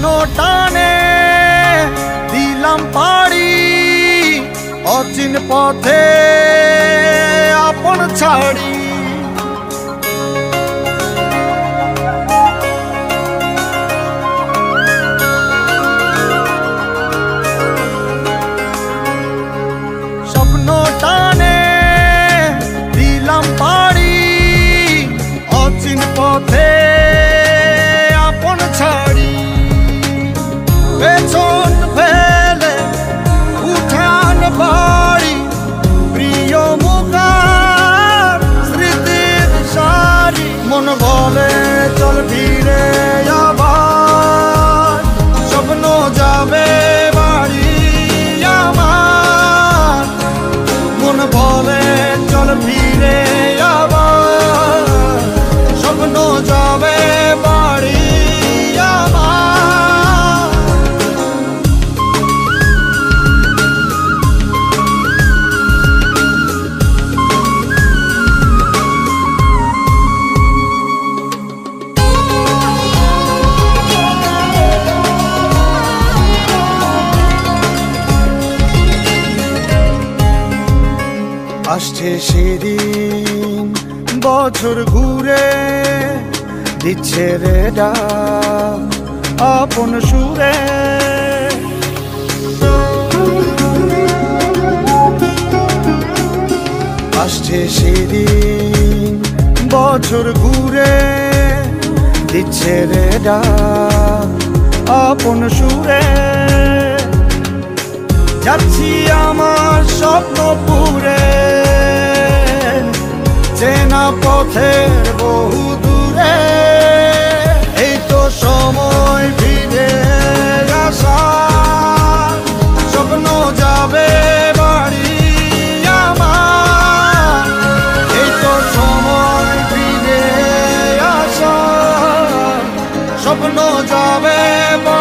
স্বপ্ন টানে দিলাম পাড়ি অচিন পথে আপন ছাড়ি। স্বপ্ন টানে দিলাম পাড়ি অচিন পথে আপন ছাড়ি। পেছন ফেলে উঠান বাড়ি প্রিয় মুখার স্মৃতির সারি। মন বলে চল ফিরে আবার স্বপ্ন যাবে বাড়ি আমার। মন বলে চল ফিরে আবার স্বপ্ন যাবে বাড়ি আমার। আসছে সেদিন বছর ঘুরে দিচ্ছে রে ডাক আপন সুরে। আসছে সেদিন বছর ঘুরে দিচ্ছে রে ডাক আপন সুরে। যাচ্ছি আমার স্বপ্নপুরে চেনা পথের বহু দূরে। এই তো সময় ফিরে আসার স্বপ্ন যাবে বাড়ি আমার। এই তো সময় ফিরে আসার স্বপ্ন যাবে বাড়ি।